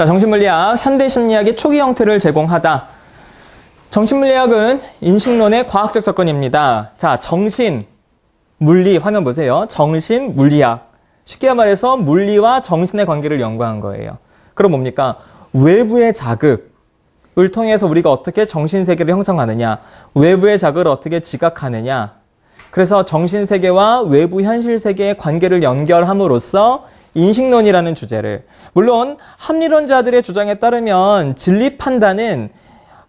자, 정신물리학, 현대심리학의 초기 형태를 제공하다. 정신물리학은 인식론의 과학적 접근입니다. 자, 정신, 물리, 화면 보세요. 정신, 물리학. 쉽게 말해서 물리와 정신의 관계를 연구한 거예요. 그럼 뭡니까? 외부의 자극을 통해서 우리가 어떻게 정신세계를 형성하느냐, 외부의 자극을 어떻게 지각하느냐, 그래서 정신세계와 외부 현실세계의 관계를 연결함으로써 인식론이라는 주제를, 물론 합리론자들의 주장에 따르면 진리 판단은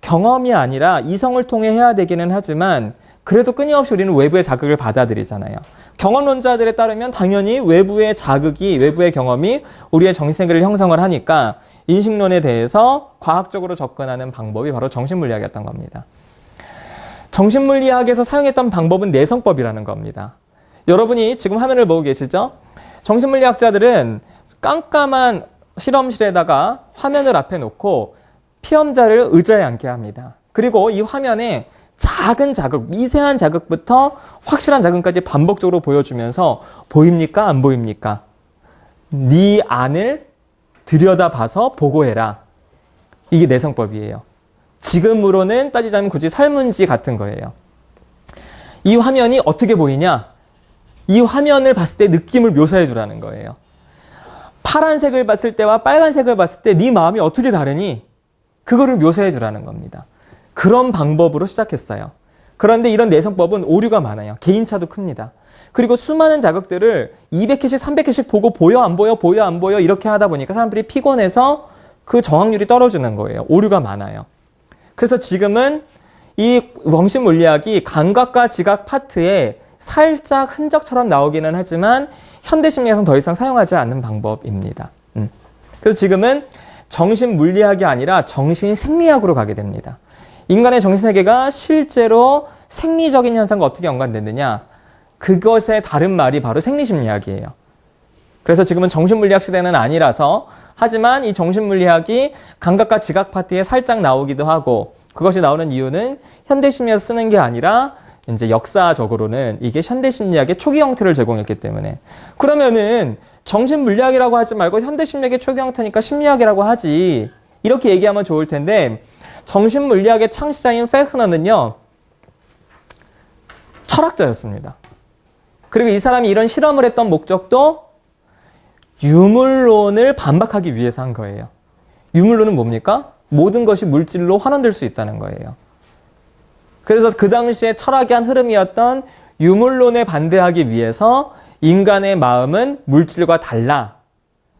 경험이 아니라 이성을 통해 해야 되기는 하지만 그래도 끊임없이 우리는 외부의 자극을 받아들이잖아요. 경험론자들에 따르면 당연히 외부의 자극이, 외부의 경험이 우리의 정신세계를 형성을 하니까 인식론에 대해서 과학적으로 접근하는 방법이 바로 정신물리학이었던 겁니다. 정신물리학에서 사용했던 방법은 내성법이라는 겁니다. 여러분이 지금 화면을 보고 계시죠? 정신물리학자들은 깜깜한 실험실에다가 화면을 앞에 놓고 피험자를 의자에 앉게 합니다. 그리고 이 화면에 작은 자극, 미세한 자극부터 확실한 자극까지 반복적으로 보여주면서 보입니까? 안 보입니까? 네 안을 들여다봐서 보고해라. 이게 내성법이에요. 지금으로는 따지자면 굳이 설문지 같은 거예요. 이 화면이 어떻게 보이냐? 이 화면을 봤을 때 느낌을 묘사해 주라는 거예요. 파란색을 봤을 때와 빨간색을 봤을 때 네 마음이 어떻게 다르니? 그거를 묘사해 주라는 겁니다. 그런 방법으로 시작했어요. 그런데 이런 내성법은 오류가 많아요. 개인차도 큽니다. 그리고 수많은 자극들을 200회씩 300회씩 보고 보여 안 보여 보여 안 보여 이렇게 하다 보니까 사람들이 피곤해서 그 정확률이 떨어지는 거예요. 오류가 많아요. 그래서 지금은 이 정신물리학이 감각과 지각 파트에 살짝 흔적처럼 나오기는 하지만 현대심리학에서는 더 이상 사용하지 않는 방법입니다. 그래서 지금은 정신물리학이 아니라 정신생리학으로 가게 됩니다. 인간의 정신세계가 실제로 생리적인 현상과 어떻게 연관되느냐, 그것의 다른 말이 바로 생리심리학이에요. 그래서 지금은 정신물리학 시대는 아니라서, 하지만 이 정신물리학이 감각과 지각 파트에 살짝 나오기도 하고, 그것이 나오는 이유는 현대심리학에서 쓰는 게 아니라 이제 역사적으로는 이게 현대심리학의 초기 형태를 제공했기 때문에. 그러면은 정신물리학이라고 하지 말고 현대심리학의 초기 형태니까 심리학이라고 하지, 이렇게 얘기하면 좋을 텐데, 정신물리학의 창시자인 페흐너는요, 철학자였습니다. 그리고 이 사람이 이런 실험을 했던 목적도 유물론을 반박하기 위해서 한 거예요. 유물론은 뭡니까? 모든 것이 물질로 환원될 수 있다는 거예요. 그래서 그 당시에 철학의 한 흐름이었던 유물론에 반대하기 위해서 인간의 마음은 물질과 달라.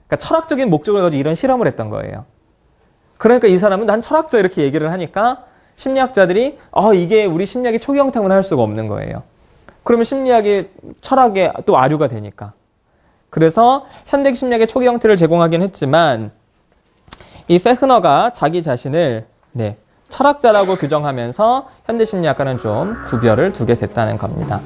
그러니까 철학적인 목적을 가지고 이런 실험을 했던 거예요. 그러니까 이 사람은 난 철학자 이렇게 얘기를 하니까 심리학자들이 이게 우리 심리학의 초기 형태만 할 수가 없는 거예요. 그러면 심리학이 철학의 또 아류가 되니까. 그래서 현대 심리학의 초기 형태를 제공하긴 했지만 이 페흐너가 자기 자신을 철학자라고 규정하면서 현대 심리학과는 좀 구별을 두게 됐다는 겁니다.